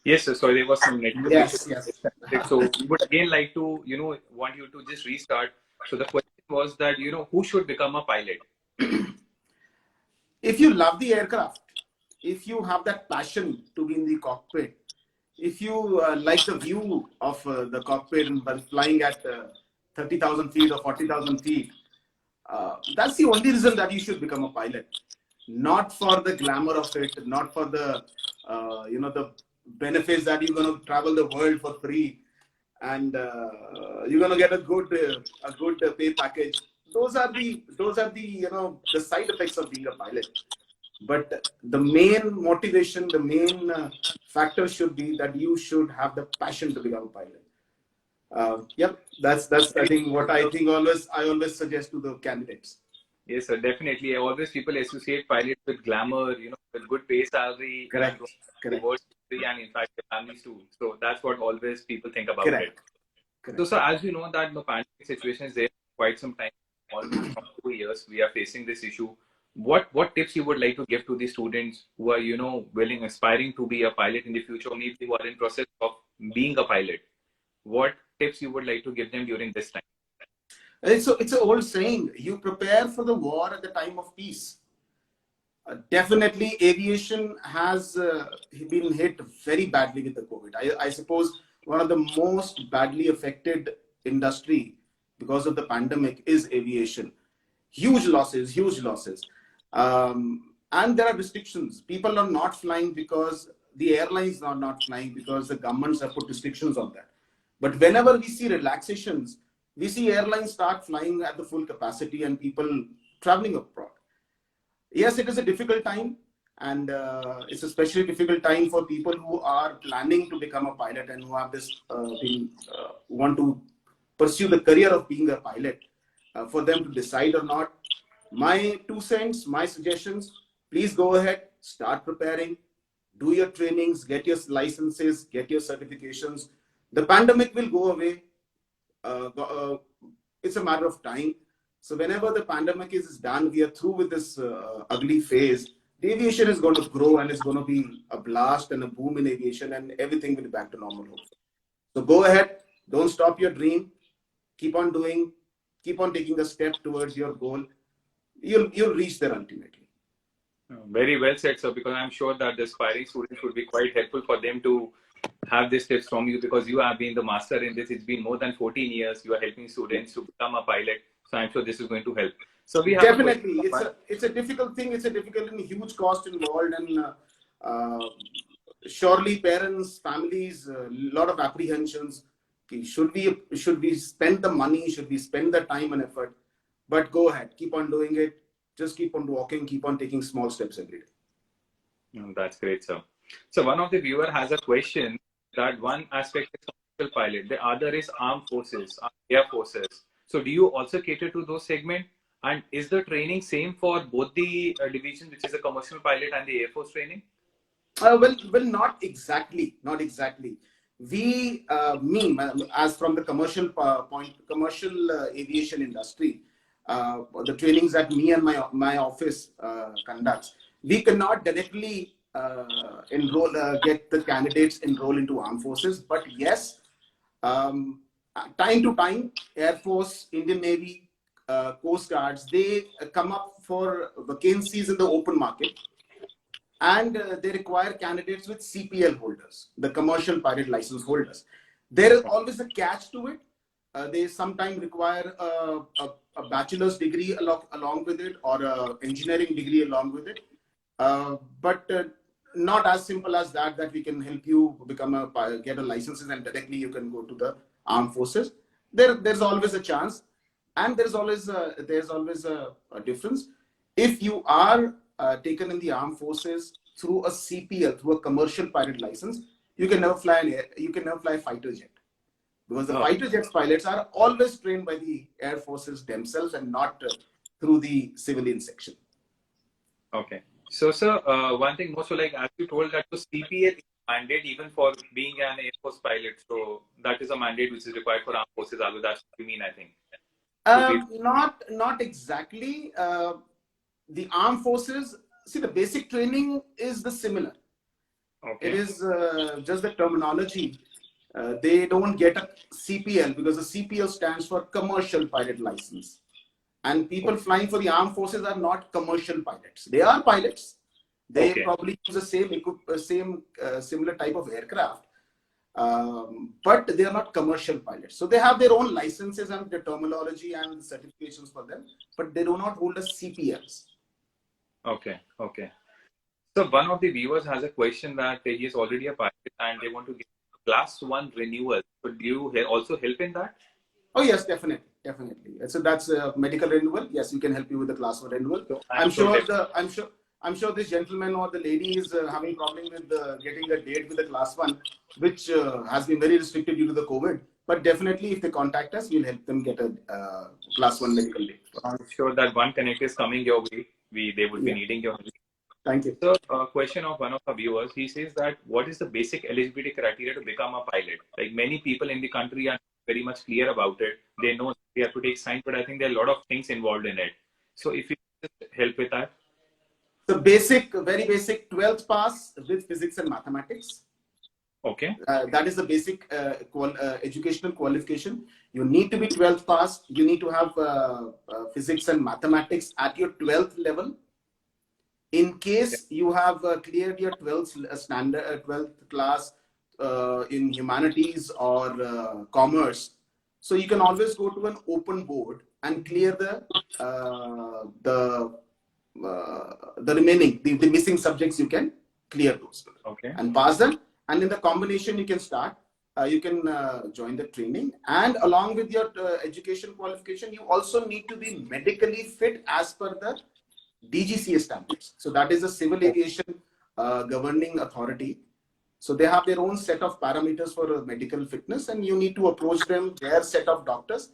Yes, sir. So there was some network issue. Yes. So we would again like to, want you to just restart. So the question was that, who should become a pilot? If you love the aircraft, if you have that passion to be in the cockpit, if you like the view of the cockpit and flying at 30,000 feet or 40,000 feet, that's the only reason that you should become a pilot. Not for the glamour of it, not for the the benefits that you're going to travel the world for free and you're going to get a good pay package. Those are the the side effects of being a pilot. But the main motivation, the main factor should be that you should have the passion to become a pilot. Yep, that's I think what I always suggest to the candidates. Yes, sir, definitely. Always people associate pilots with glamour, with good pay salary, Correct. and in fact, their families too. So that's what always people think about Correct. it. So, sir, as you know that the pandemic situation is there for quite some time, almost from 2 years, we are facing this issue. What tips you would like to give to the students who are, willing, aspiring to be a pilot in the future, or maybe who are in process of being a pilot? What tips you would like to give them during this time? It's an old saying, you prepare for the war at the time of peace. Definitely, aviation has been hit very badly with the COVID. I suppose one of the most badly affected industry because of the pandemic is aviation. Huge losses. And there are restrictions. People are not flying because the airlines are not flying because the governments have put restrictions on that. But whenever we see relaxations, we see airlines start flying at the full capacity and people traveling abroad. Yes, it is a difficult time, and it's especially difficult time for people who are planning to become a pilot and who have this want to pursue the career of being a pilot. For them to decide or not, my 2 cents, my suggestions: please go ahead, start preparing, do your trainings, get your licenses, get your certifications. The pandemic will go away. It's a matter of time. So whenever the pandemic is done, we are through with this ugly phase. The aviation is going to grow and it's going to be a blast and a boom in aviation, and everything will be back to normal. So go ahead, don't stop your dream, keep on doing, keep on taking a step towards your goal. You'll reach there ultimately. Very well said, sir, because I'm sure that the aspiring students would be quite helpful for them to have these tips from you, because you have been the master in this. It's been more than 14 years. You are helping students to become a pilot. So I'm sure this is going to help. So we have definitely, it's a difficult thing. It's a difficult and huge cost involved, and surely parents, families, a lot of apprehensions. Should we spend the money? Should we spend the time and effort? But go ahead, keep on doing it. Just keep on walking, keep on taking small steps every day. That's great, sir. So one of the viewer has a question that one aspect is commercial pilot, the other is armed forces, air forces. So do you also cater to those segments? And is the training same for both the divisions, which is a commercial pilot and the Air Force training? Well, not exactly. Not exactly. We, as from the commercial aviation industry, the trainings that me and my office conducts, we cannot directly get the candidates enroll into armed forces. But yes, time to time, Air Force, Indian Navy, Coast Guards, they come up for vacancies in the open market, and they require candidates with CPL holders, the commercial pilot license holders. There is always a catch to it. They sometimes require a bachelor's degree along with it, or an engineering degree along with it. But not as simple as that we can help you get a license and directly you can go to the armed forces. There's always a chance, and there's always a difference. If you are taken in the armed forces through a CPL, through a commercial pilot license, you can never fly a fighter jet, because the fighter jets pilots are always trained by the Air Forces themselves and not through the civilian section. Okay. So, sir, one thing more, so like as you told that the CPL is mandate even for being an Air Force pilot. So that is a mandate which is required for armed forces. That's what you mean, I think. Not exactly. The armed forces, see, the basic training is the similar. It Okay. is just the terminology. They don't get a CPL because the CPL stands for Commercial Pilot License. And people flying for the armed forces are not commercial pilots. They are pilots. They Okay. probably use the same similar type of aircraft, but they are not commercial pilots. So they have their own licenses and the terminology and certifications for them, but they do not hold a CPLs. Okay. Okay. So one of the viewers has a question that he is already a pilot and they want to get class one renewal. Could you also help in that? Oh yes, definitely, definitely. So that's a medical renewal. Yes, we can help you with the class one renewal. So I'm so sure this gentleman or the lady is having problem with getting a date with the class one, which has been very restricted due to the COVID. But definitely, if they contact us, we'll help them get a class one medical date. I'm sure that one connect is coming your way. They would be Yeah. needing your help. Thank you. So, a question of one of our viewers. He says that what is the basic eligibility criteria to become a pilot? Like many people in the country are very much clear about it. They know they have to take science, but I think there are a lot of things involved in it. So, if you just help with that. So basic, very basic 12th pass with physics and mathematics. Okay. That is the basic educational qualification. You need to be 12th pass. You need to have physics and mathematics at your 12th level. In case you have cleared your 12th standard, 12th class in humanities or commerce, so you can always go to an open board and clear the remaining, the missing subjects. You can clear those and pass them. And in the combination, you can start. You can join the training, and along with your education qualification, you also need to be medically fit as per the DGCA standards. So that is a civil aviation governing authority. So they have their own set of parameters for medical fitness, and you need to approach them, their set of doctors.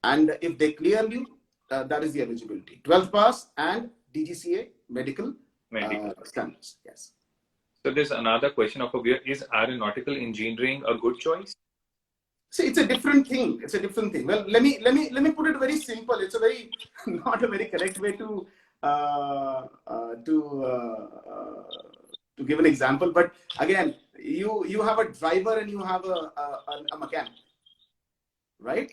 And if they clear you, that is the eligibility. 12th pass and DGCA medical standards. Yes. So there's another question of a viewer. Is aeronautical engineering a good choice? See, it's a different thing. It's a different thing. Well, let me put it very simple. It's a very not a very correct way to give an example. But again, you have a driver and you have a mechanic, right?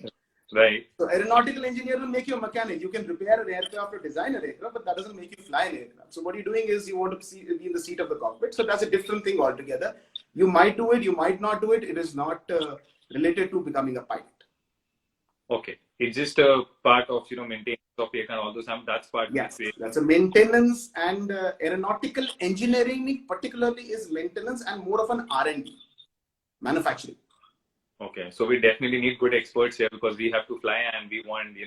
Right. So aeronautical engineer will make you a mechanic. You can repair an aircraft or design an aircraft, but that doesn't make you fly an aircraft. So what you're doing is you want to be in the seat of the cockpit. So that's a different thing altogether. You might do it, you might not do it. It is not related to becoming a pilot. Okay. It's just a part of, maintenance of aircraft and all those. That's part. Yes, that's a maintenance, and aeronautical engineering particularly is maintenance and more of an R&D, manufacturing. Okay, so we definitely need good experts here because we have to fly and we want, the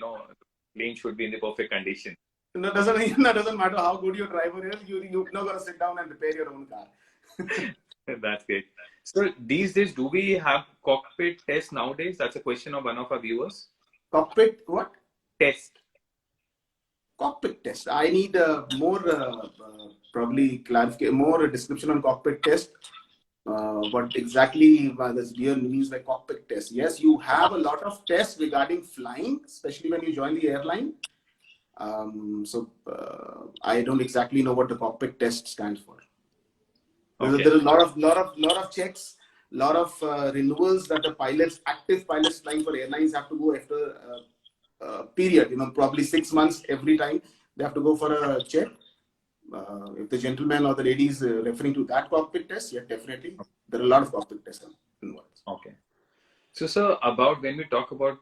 plane should be in the perfect condition. That doesn't matter how good your driver is. You're not going to sit down and repair your own car. That's great. So these days, do we have cockpit test nowadays? That's a question of one of our viewers. Cockpit what? Test. Cockpit test. I need more probably clarification, more description on cockpit test. What exactly this dear means by cockpit test? Yes, you have a lot of tests regarding flying, especially when you join the airline. I don't exactly know what the cockpit test stands for. Okay. There is a lot of checks, lot of renewals that the active pilots flying for airlines have to go after period. Probably 6 months every time they have to go for a check. If the gentleman or the lady is referring to that cockpit test, yeah, definitely. There are a lot of cockpit tests involved. Okay. So, sir, about when we talk about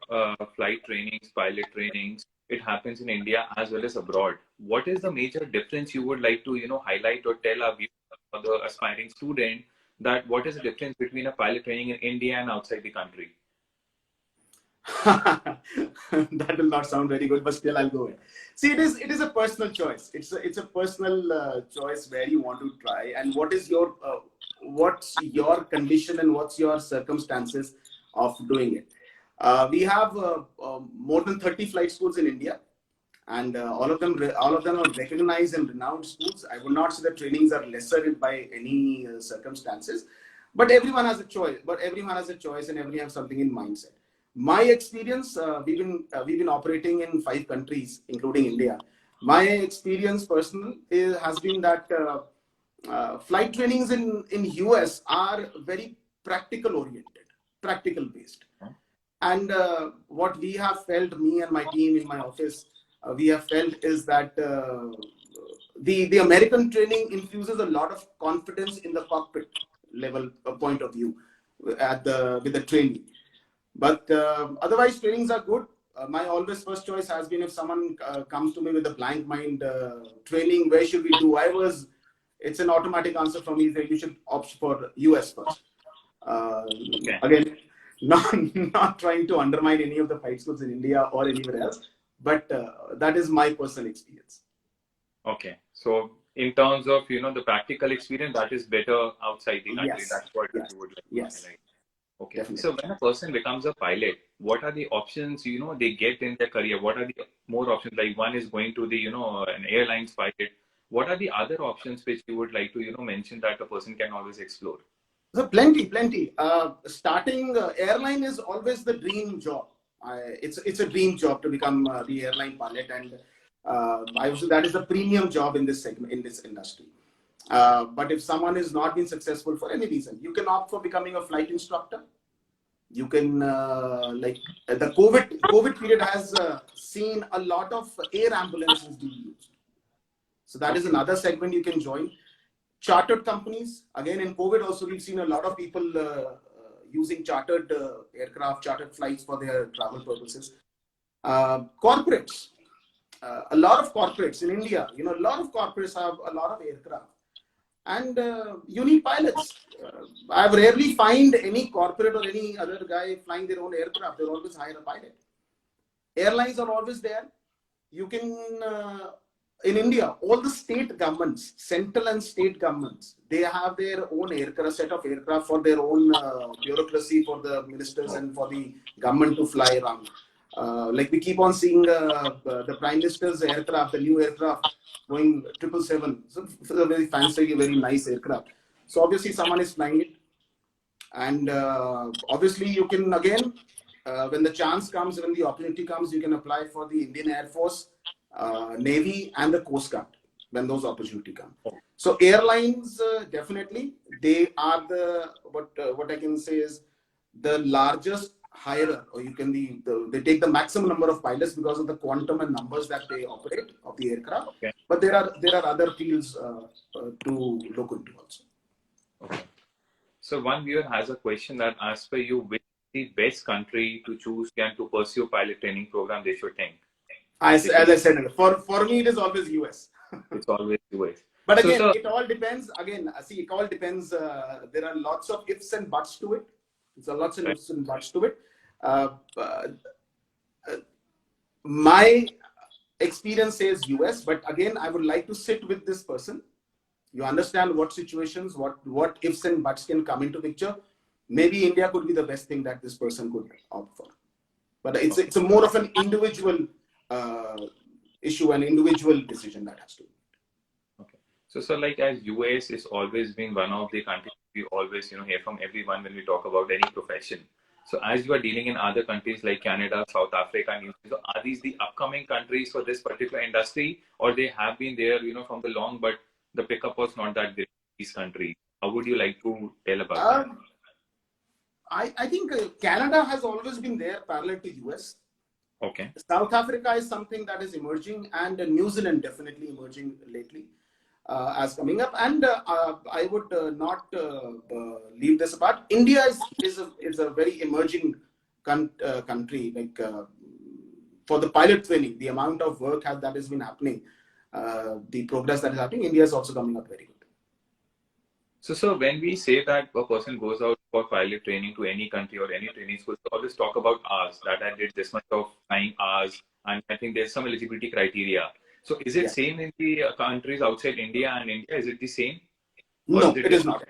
flight trainings, pilot trainings, it happens in India as well as abroad. What is the major difference you would like to, highlight or tell our viewers or the aspiring student that what is the difference between a pilot training in India and outside the country? That will not sound very good, but still I'll go ahead. See, it is a personal choice. It's a personal choice where you want to try and what's your condition and what's your circumstances of doing it. We have more than 30 flight schools in India, and all of them are recognized and renowned schools. I would not say that trainings are lesser by any circumstances, but everyone has a choice. And everyone has something in mindset. My experience, we've been operating in 5 countries, including India. My experience personal has been that flight trainings in US are very practical oriented, practical based. And what we have felt, me and my team in my office, we have felt is that the American training infuses a lot of confidence in the cockpit level point of view with the training. But otherwise, trainings are good. My always first choice has been, if someone comes to me with a blank mind, training, where should we do? It's an automatic answer from me that you should opt for US first. Okay. Again, not trying to undermine any of the flight schools in India or anywhere else, but that is my personal experience. Okay. So in terms of, the practical experience, that is better outside the country. Yes. That's what Yes. you would like Yes. to highlight. Okay. Definitely. So when a person becomes a pilot, what are the options, they get in their career? What are the more options? Like one is going to the, an airlines pilot. What are the other options which you would like to, mention that a person can always explore? So plenty. Starting airline is always the dream job. It's a dream job to become the airline pilot, and I would say that is a premium job in this segment, in this industry. But if someone has not been successful for any reason, you can opt for becoming a flight instructor. You can the COVID period has seen a lot of air ambulances being used. So that is another segment you can join. Chartered companies, again in COVID also we've seen a lot of people using chartered aircraft, chartered flights for their travel purposes. Corporates, a lot of corporates in India, a lot of corporates have a lot of aircraft. And you need pilots. I've rarely find any corporate or any other guy flying their own aircraft. They'll always hire a pilot. Airlines are always there. You can, in India, all the state governments, central and state governments, they have their own aircraft, set of aircraft for their own bureaucracy, for the ministers and for the government to fly around. Like we keep on seeing the Prime Minister's aircraft, the new aircraft going 777. So it's a very fancy, very nice aircraft. So obviously someone is flying it. And obviously you can, again, when the chance comes, when the opportunity comes, you can apply for the Indian Air Force, Navy and the Coast Guard when those opportunities come. So airlines, definitely, they are what I can say is the largest hirer, or you can they take the maximum number of pilots because of the quantum and numbers that they operate of the aircraft. Okay. But there are other fields to look into also. Okay. So one viewer has a question that, as per you, which is the best country to choose and to pursue pilot training program they should think? As I said, for me it is always US. It's always US. But again, it all depends. Again, see, it all depends. There are lots of ifs and buts to it. There's lots of ifs and buts to it. My experience says US, but again, I would like to sit with this person. You understand what situations, what ifs and buts can come into picture. Maybe India could be the best thing that this person could opt for. But it's a more of an individual issue, an individual decision that has to be. Okay. So like, as US is always been one of the countries we always hear from everyone when we talk about any profession. So as you are dealing in other countries like Canada, South Africa, New Zealand, so are these the upcoming countries for this particular industry, or they have been there, from the long, but the pickup was not that great in these countries? How would you like to tell about that? I think Canada has always been there parallel to US. Okay. South Africa is something that is emerging, and New Zealand definitely emerging lately as coming up. And I would not leave this apart. India is a very emerging country. Like for the pilot training, the amount of work that has been happening, the progress that is happening, India is also coming up very good. So when we say that a person goes out for pilot training to any country or any training school, we always talk about hours, that I did this much of flying hours, and I think there's some eligibility criteria. So is it same in the countries outside India and India? Is it the same? No, it is not.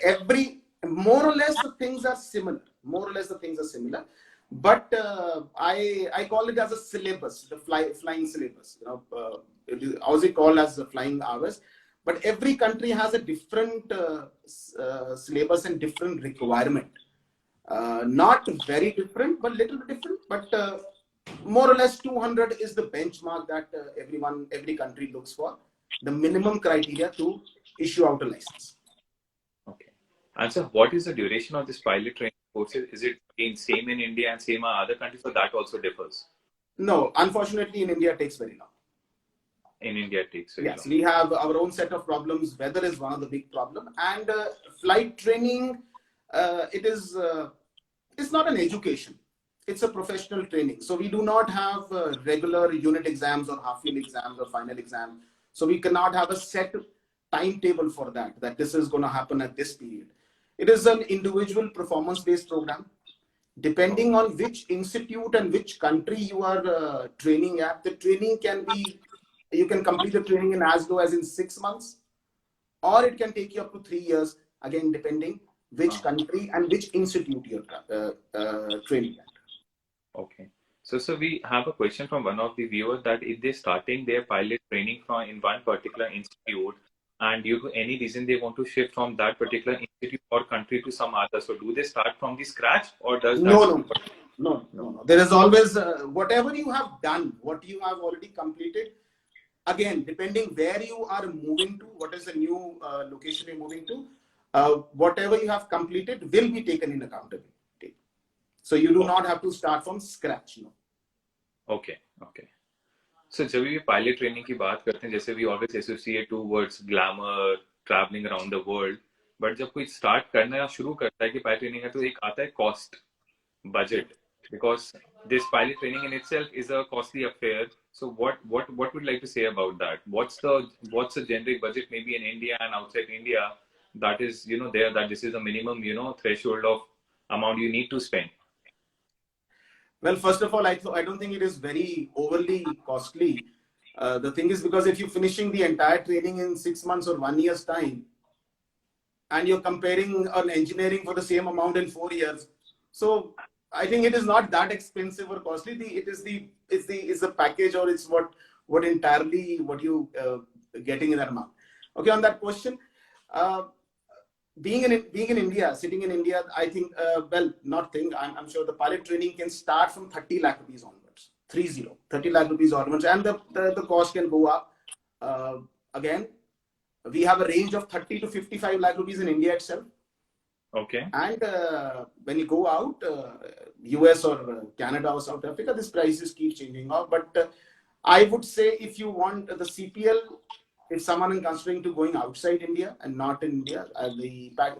More or less the things are similar. But I call it as a syllabus, the flying syllabus. It is also called as the flying hours. But every country has a different syllabus and different requirement. Not very different, but little bit different. But more or less 200 is the benchmark that every country looks for. The minimum criteria to issue out a license. And so what is the duration of this pilot training courses? Is it again same in India and same in other countries, or that also differs? No, unfortunately, in India, it takes very long. In India, it takes very Yes, long. we have our own set of problems. Weather is one of the big problem, and flight training, it is it's not an education. It's a professional training. So we do not have regular unit exams or half-yearly exams or final exam. So we cannot have a set timetable for that. That this is going to happen at this period. It is an individual performance-based program. Depending on which institute and which country you are training at, the training can be, you can complete the training in as low as in 6 months, or it can take you up to 3 years, again, depending which country and which institute you're training at. Okay. So we have a question from one of the viewers that if they're starting their pilot training from in one particular institute, and due to any reason they want to shift from that particular institute or country to some other, so do they start from the scratch, or does that? No. There is always whatever you have done, what you have already completed. Again, depending where you are moving to, what is the new location you're moving to, whatever you have completed will be taken in accountability. So you do not have to start from scratch. No. Okay. So जब भी pilot training की बात करते हैं, जैसे we always associate two words, glamour, traveling around the world, but जब कोई start करना या शुरू करता है कि pilot training है, तो एक आता है cost, budget, because this pilot training in itself is a costly affair. So what would you like to say about that? What's the generic budget maybe in India and outside India that is there, that this is the minimum threshold of amount you need to spend? Well, first of all, I don't think it is very overly costly. The thing is, because if you're finishing the entire training in 6 months or 1 year's time, and you're comparing an engineering for the same amount in 4 years, so I think it is not that expensive or costly. It's the package, or it's what entirely what you getting in that amount. Okay, on that question, being in India, sitting in India, I think, I'm sure the pilot training can start from 30 lakh rupees onwards, 30 lakh rupees onwards, and the cost can go up. Again, we have a range of 30 to 55 lakh rupees in India itself. Okay. And when you go out, US or Canada or South Africa, these prices keep changing out. But I would say if you want the CPL, if someone is considering to going outside India and not in India,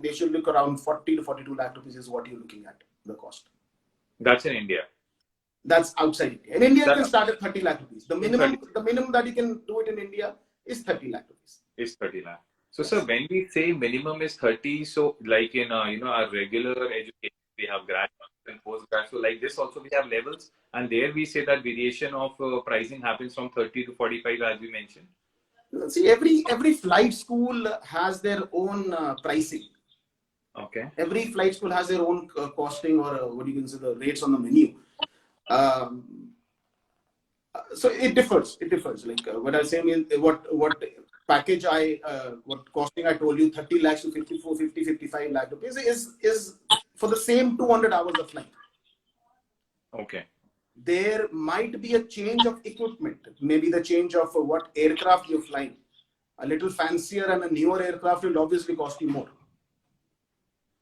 they should look around 40 to 42 lakh rupees is what you're looking at, the cost. That's in India. That's outside India. In India, you can start at 30 lakh rupees. The minimum that you can do it in India is 30 lakh rupees. Is 30 lakh. So, yes. Sir, when we say minimum is 30, so like in our regular education, we have grad and postgrad. So like this also we have levels, and there we say that variation of pricing happens from 30 to 45, as we mentioned. See, every flight school has their own pricing. Okay. Every flight school has their own costing, or what you can say, the rates on the menu. So it differs. Like what I'm saying is what package what costing I told you, 30 lakhs to 54, 50, 55 lakh rupees is for the same 200 hours of flight. Okay. There might be a change of equipment, maybe the change of what aircraft you're flying. A little fancier and a newer aircraft will obviously cost you more.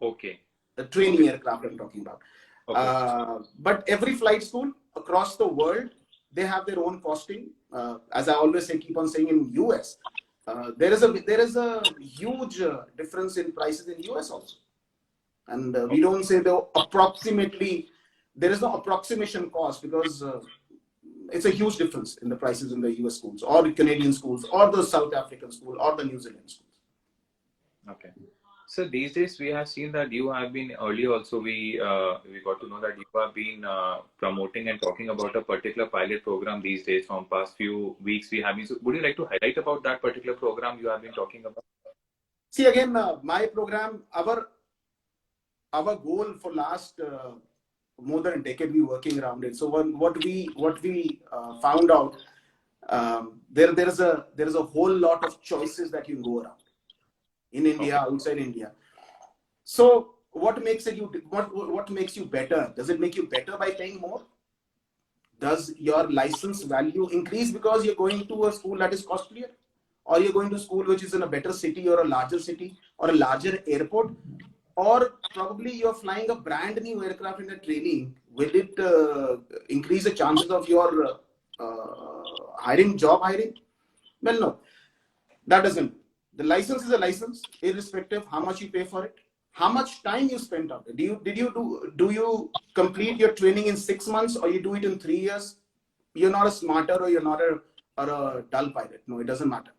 Okay. The training aircraft I'm talking about. Okay. But every flight school across the world, they have their own costing. As I always say, keep on saying, in US, there is a huge difference in prices in US also. And we don't say there is no approximation cost, because it's a huge difference in the prices in the US schools or the Canadian schools or the South African school or the New Zealand schools. Okay. So these days we have seen that you have been earlier also, we got to know that you have been promoting and talking about a particular pilot program these days. From past few weeks we have been. So would you like to highlight about that particular program you have been talking about? See, again, my program, our goal for last more than a decade, we working around it. So what we found out, there is a whole lot of choices that you can go around in India, outside India. So what makes you better? Does it make you better by paying more? Does your license value increase because you're going to a school that is costlier, or you're going to a school which is in a better city or a larger city or a larger airport? or probably you're flying a brand new aircraft in a training, will it increase the chances of your job hiring? Well, no, that doesn't. The license is a license, irrespective how much you pay for it, how much time you spent on it. Do you complete your training in 6 months, or you do it in 3 years? You're not a smarter, or you're not a dull pilot. No, it doesn't matter.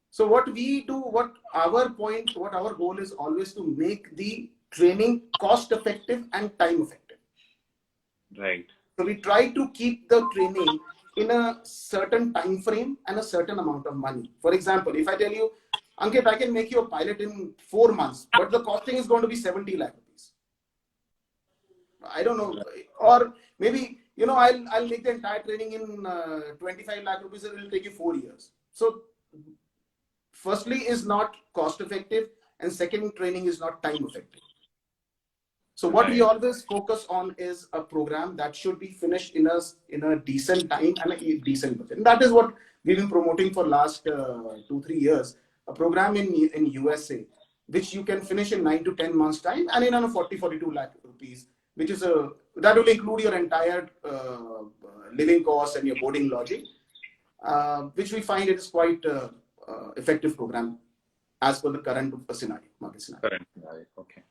So what we do, what our goal is always to make the training cost effective and time effective. Right. So we try to keep the training in a certain time frame and a certain amount of money. For example, if I tell you, Ankit, I can make you a pilot in 4 months, but the costing is going to be 70 lakh rupees. I don't know, or maybe, I'll make the entire training in 25 lakh rupees. It will take you 4 years. So firstly is not cost effective, and second, training is not time effective. So what we always focus on is a program that should be finished in a decent time and a decent budget. And that is what we've been promoting for last 2-3 years. A program in USA, which you can finish in 9 to 10 months time, and in on a 42 lakh rupees, which is that will include your entire living costs and your boarding lodging, which we find it is quite effective program as per the current market scenario. Current scenario. Okay.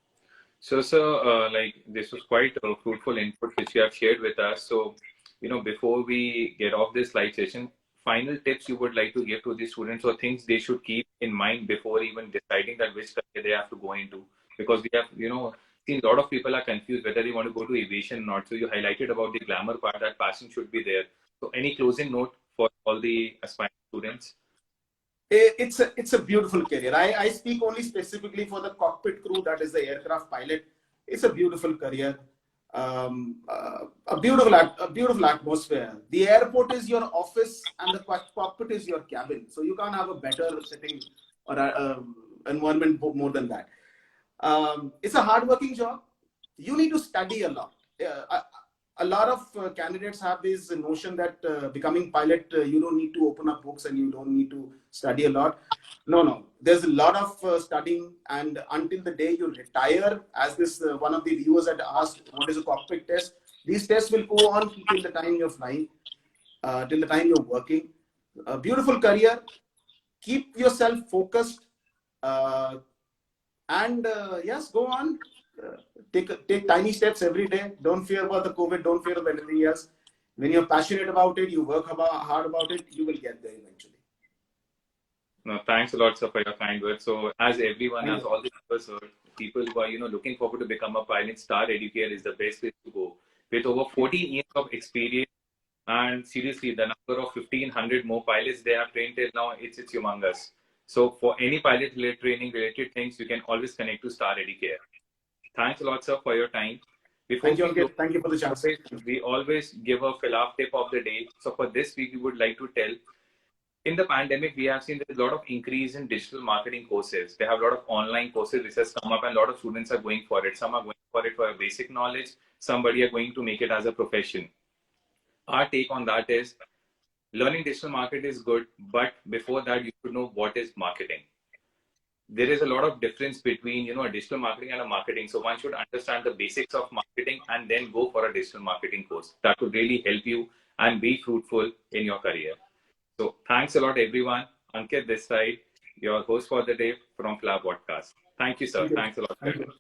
So, sir, this was quite a fruitful input which you have shared with us. So, before we get off this live session, final tips you would like to give to the students, or things they should keep in mind before even deciding that which career they have to go into? Because we have, seen a lot of people are confused whether they want to go to aviation or not. So you highlighted about the glamour part, that passion should be there. So any closing note for all the aspiring students? It's a beautiful career. I speak only specifically for the cockpit crew, that is the aircraft pilot. It's a beautiful career, a beautiful atmosphere. The airport is your office, and the cockpit is your cabin. So you can't have a better setting or environment more than that. It's a hardworking job. You need to study a lot. A lot of candidates have this notion that becoming pilot, you don't need to open up books and you don't need to study a lot. No. There's a lot of studying, and until the day you retire, as this one of the viewers had asked, what is a cockpit test? These tests will go on till the time you're flying, till the time you're working. A beautiful career. Keep yourself focused, and yes, go on. Take tiny steps every day. Don't fear about the COVID. Don't fear of anything else. When you're passionate about it, you work hard about it, you will get there eventually. No, thanks a lot, sir, for your kind words. So as everyone, as all the viewers heard, people who are, looking forward to become a pilot, Star Educare is the best place to go. With over 14 years of experience, and seriously, the number of 1,500 more pilots they have trained till now, it's humongous. So for any pilot related training related things, you can always connect to Star Educare. Thanks a lot, sir, for your time. Thank you for the chance. We always give a Phailaav tip of the day. So for this week, we would like to tell, in the pandemic, we have seen there's a lot of increase in digital marketing courses. They have a lot of online courses which has come up, and a lot of students are going for it. Some are going for it for a basic knowledge. Somebody are going to make it as a profession. Our take on that is, learning digital marketing is good, but before that, you should know what is marketing. There is a lot of difference between, a digital marketing and a marketing. So one should understand the basics of marketing and then go for a digital marketing course. That would really help you and be fruitful in your career. So thanks a lot, everyone. Ankit this side, your host for the day from Phailaav Vodcast. Thank you, sir. Thanks a lot. Thank you.